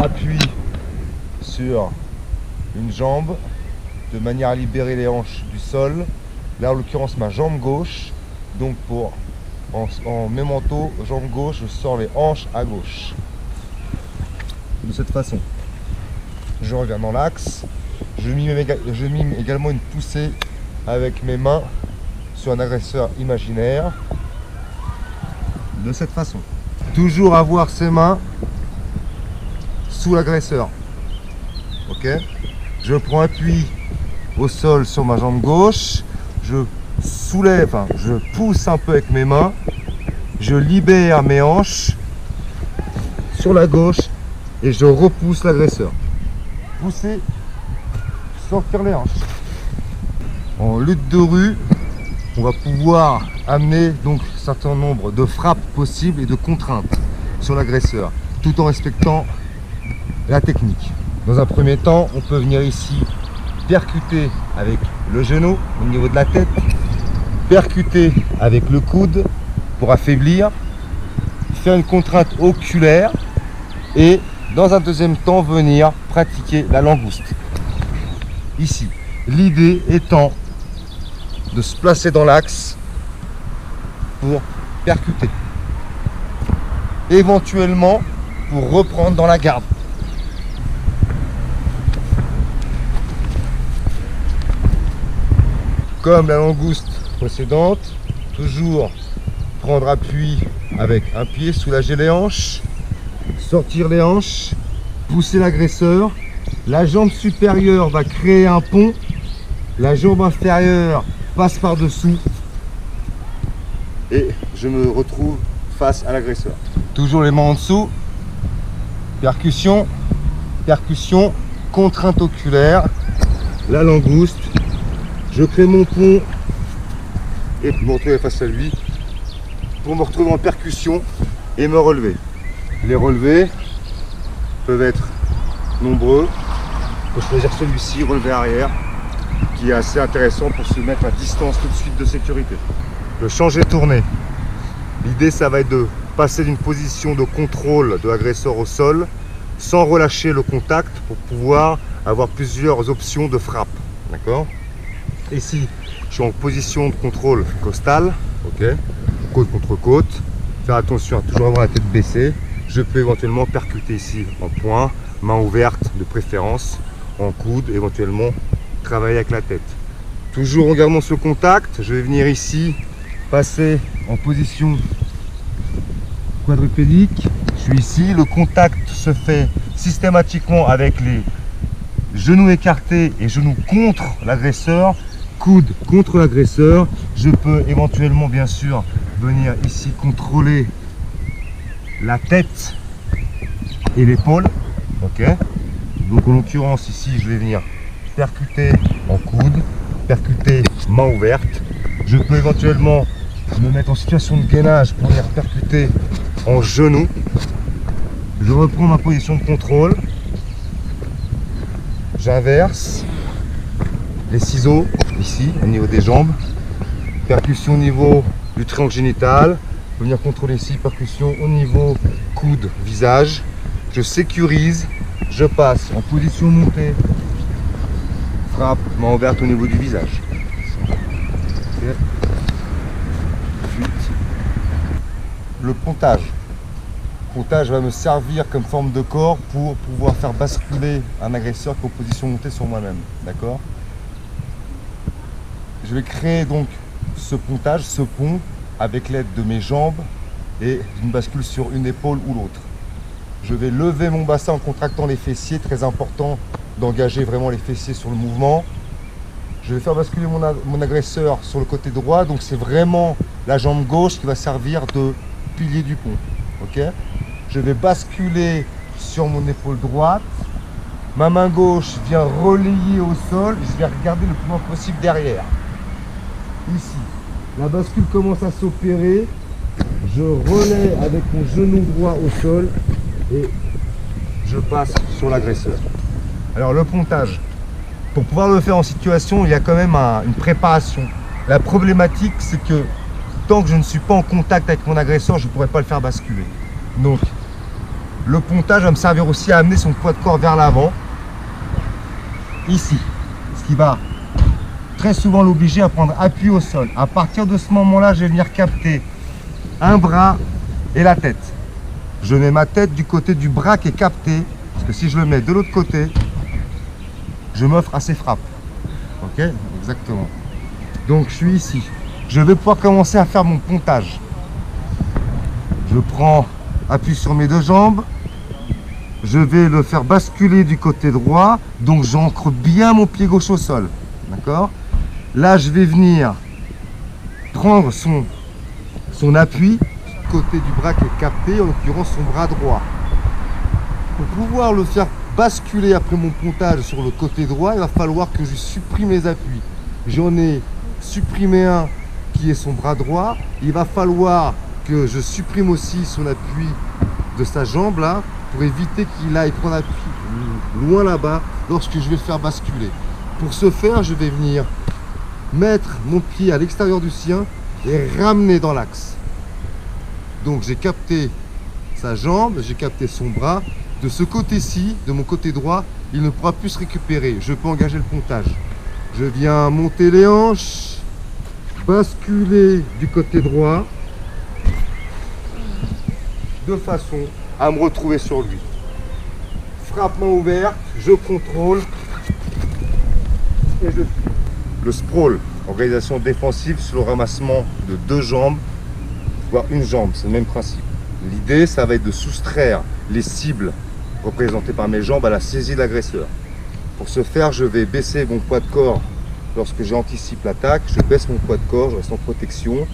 appui sur une jambe de manière à libérer les hanches du sol. Là en l'occurrence ma jambe gauche, donc en mémento, jambe gauche, je sors les hanches à gauche. De cette façon. Je reviens dans l'axe. Je mime également une poussée avec mes mains sur un agresseur imaginaire. De cette façon. Toujours avoir ses mains sous l'agresseur. Ok? Je prends appui au sol sur ma jambe gauche. Je soulève, je pousse un peu avec mes mains. Je libère mes hanches sur la gauche et je repousse l'agresseur. Pousser, sortir les hanches. En lutte de rue, on va pouvoir amener donc un certain nombre de frappes possibles et de contraintes sur l'agresseur, tout en respectant la technique. Dans un premier temps, on peut venir ici percuter avec le genou au niveau de la tête, percuter avec le coude pour affaiblir, faire une contrainte oculaire et dans un deuxième temps venir pratiquer la langouste. Ici, l'idée étant de se placer dans l'axe pour percuter. Éventuellement pour reprendre dans la garde. Comme la langouste précédente, toujours prendre appui avec un pied, soulager les hanches, sortir les hanches, pousser l'agresseur. La jambe supérieure va créer un pont, la jambe inférieure passe par-dessous et je me retrouve face à l'agresseur. Toujours les mains en dessous, percussion, percussion, contrainte oculaire, la langouste. Je crée mon pont et me retrouver face à lui pour me retrouver en percussion et me relever. Les relevés peuvent être nombreux. Il faut choisir celui-ci, relevé arrière, qui est assez intéressant pour se mettre à distance tout de suite de sécurité. Le changer tourné. L'idée, ça va être de passer d'une position de contrôle de l'agresseur au sol sans relâcher le contact pour pouvoir avoir plusieurs options de frappe. D'accord ? Ici, je suis en position de contrôle costal, ok, côte contre côte. Faire attention à toujours avoir la tête baissée. Je peux éventuellement percuter ici en poing, main ouverte de préférence, en coude, éventuellement travailler avec la tête. Toujours en gardant ce contact, je vais venir ici passer en position quadrupédique. Je suis ici, le contact se fait systématiquement avec les genoux écartés et genoux contre l'agresseur. Coude contre l'agresseur. Je peux éventuellement bien sûr venir ici contrôler la tête et l'épaule. Ok. Donc en l'occurrence ici je vais venir percuter en coude, percuter main ouverte. Je peux éventuellement me mettre en situation de gainage pour venir percuter en genou. Je reprends ma position de contrôle. J'inverse les ciseaux ici au niveau des jambes, percussion au niveau du triangle génital, je peux venir contrôler ici, percussion au niveau coude, visage, je sécurise, je passe en position montée, frappe, main ouverte au niveau du visage. Okay. Le pontage. Le pontage va me servir comme forme de corps pour pouvoir faire basculer un agresseur qui est en position montée sur moi-même. D'accord ? Je vais créer donc ce pontage, ce pont, avec l'aide de mes jambes et d'une bascule sur une épaule ou l'autre. Je vais lever mon bassin en contractant les fessiers, très important d'engager vraiment les fessiers sur le mouvement. Je vais faire basculer mon agresseur sur le côté droit, donc c'est vraiment la jambe gauche qui va servir de pilier du pont. Okay ? Je vais basculer sur mon épaule droite, ma main gauche vient relayer au sol, et je vais regarder le plus loin possible derrière. Ici, la bascule commence à s'opérer, je relaie avec mon genou droit au sol et je passe sur l'agresseur. Alors le pontage, pour pouvoir le faire en situation, il y a quand même une préparation. La problématique, c'est que tant que je ne suis pas en contact avec mon agresseur, je ne pourrai pas le faire basculer. Donc, Le pontage va me servir aussi à amener son poids de corps vers l'avant. Ici. Ce qui va très souvent l'obliger à prendre appui au sol. À partir de ce moment-là, je vais venir capter un bras et la tête. Je mets ma tête du côté du bras qui est capté. Parce que si je le mets de l'autre côté, je m'offre à ses frappes. Ok? Exactement. Donc je suis ici. Je vais pouvoir commencer à faire mon pontage. Je prends appui sur mes deux jambes. Je vais le faire basculer du côté droit. Donc j'ancre bien mon pied gauche au sol. D'accord? Là, je vais venir prendre son appui, côté du bras qui est capté, en l'occurrence son bras droit. Pour pouvoir le faire basculer après mon pontage sur le côté droit, il va falloir que je supprime les appuis. J'en ai supprimé un qui est son bras droit. Il va falloir que je supprime aussi son appui de sa jambe là, pour éviter qu'il aille prendre appui loin là-bas lorsque je vais le faire basculer. Pour ce faire, je vais venir mettre mon pied à l'extérieur du sien et ramener dans l'axe. Donc j'ai capté sa jambe, j'ai capté son bras. De ce côté-ci, de mon côté droit, il ne pourra plus se récupérer. Je peux engager le pontage. Je viens monter les hanches, basculer du côté droit, de façon à me retrouver sur lui. Frappe main ouverte, je contrôle et je suis. Le sprawl, organisation défensive sur le ramassement de deux jambes, voire une jambe, c'est le même principe. L'idée, ça va être de soustraire les cibles représentées par mes jambes à la saisie de l'agresseur. Pour ce faire, je vais baisser mon poids de corps lorsque j'anticipe l'attaque. Je baisse mon poids de corps, je reste en protection.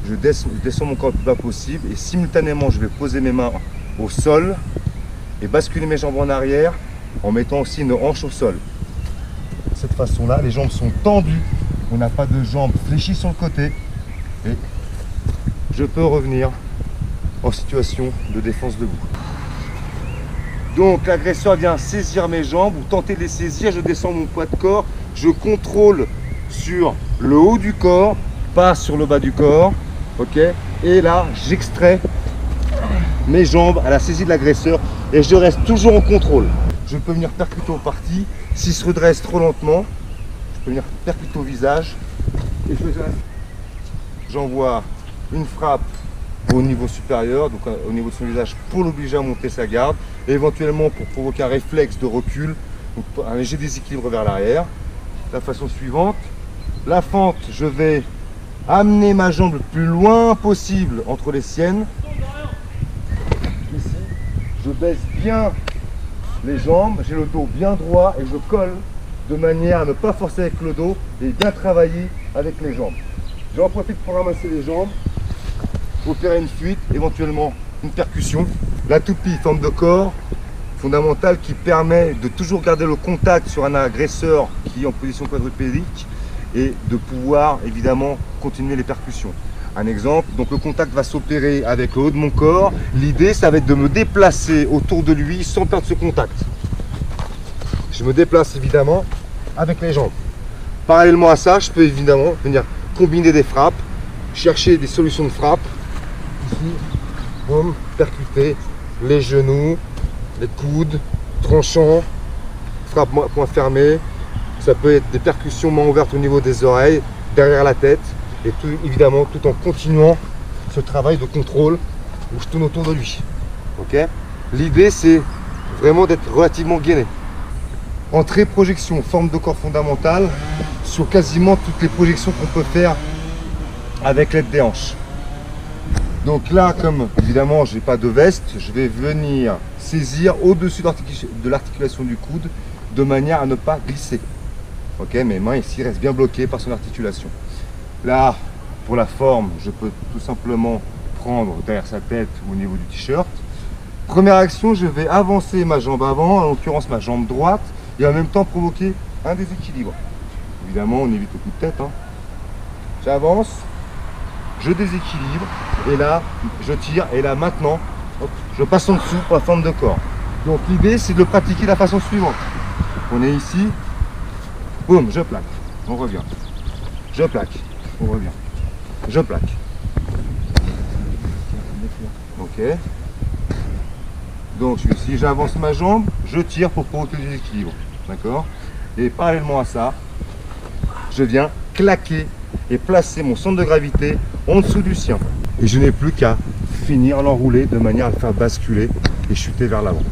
Je descends mon corps le plus bas possible et simultanément, je vais poser mes mains au sol et basculer mes jambes en arrière en mettant aussi une hanche au sol. De cette façon-là, les jambes sont tendues. On n'a pas de jambes fléchies sur le côté. Et je peux revenir en situation de défense debout. Donc l'agresseur vient saisir mes jambes ou tenter de les saisir, je descends mon poids de corps, je contrôle sur le haut du corps, pas sur le bas du corps, ok? Et là j'extrais mes jambes à la saisie de l'agresseur et je reste toujours en contrôle. Je peux venir percuter au parti, s'il se redresse trop lentement, je peux venir percuter au visage et j'envoie une frappe au niveau supérieur, donc au niveau de son visage pour l'obliger à monter sa garde, et éventuellement pour provoquer un réflexe de recul, donc un léger déséquilibre vers l'arrière. La façon suivante, la fente, je vais amener ma jambe le plus loin possible entre les siennes. Ici, je baisse bien les jambes, j'ai le dos bien droit et je colle de manière à ne pas forcer avec le dos et bien travailler avec les jambes. J'en profite pour ramasser les jambes, opérer une fuite, éventuellement une percussion. La toupie, forme de corps fondamentale qui permet de toujours garder le contact sur un agresseur qui est en position quadrupédique et de pouvoir évidemment continuer les percussions. Un exemple, donc le contact va s'opérer avec le haut de mon corps. L'idée, ça va être de me déplacer autour de lui sans perdre ce contact. Je me déplace évidemment avec les jambes. Parallèlement à ça, je peux évidemment venir combiner des frappes, chercher des solutions de frappe. Ici, boum, percuter les genoux, les coudes, tranchant, frappe point fermé. Ça peut être des percussions main ouverte au niveau des oreilles, derrière la tête, et tout, évidemment tout en continuant ce travail de contrôle où je tourne autour de lui. Okay. L'idée, c'est vraiment d'être relativement gainé. Entrée, projection, forme de corps fondamentale sur quasiment toutes les projections qu'on peut faire avec l'aide des hanches. Donc là, comme évidemment j'ai pas de veste, je vais venir saisir au-dessus de l'articulation du coude de manière à ne pas glisser. Ok, mes mains ici restent bien bloquées par son articulation. Là, pour la forme, je peux tout simplement prendre derrière sa tête ou au niveau du t-shirt. Première action, je vais avancer ma jambe avant, en l'occurrence ma jambe droite, et en même temps provoquer un déséquilibre. Évidemment, on évite le coup de tête. J'avance, je déséquilibre, et là, je tire, et là, maintenant, hop, je passe en dessous pour la forme de corps. Donc l'idée, c'est de le pratiquer de la façon suivante. On est ici, boum, je plaque, on revient. Je plaque, on revient. Je plaque. Ok. Donc si j'avance ma jambe, je tire pour provoquer le déséquilibre. D'accord? Et parallèlement à ça, je viens claquer et placer mon centre de gravité en dessous du sien. Et je n'ai plus qu'à finir l'enroulé de manière à le faire basculer et chuter vers l'avant.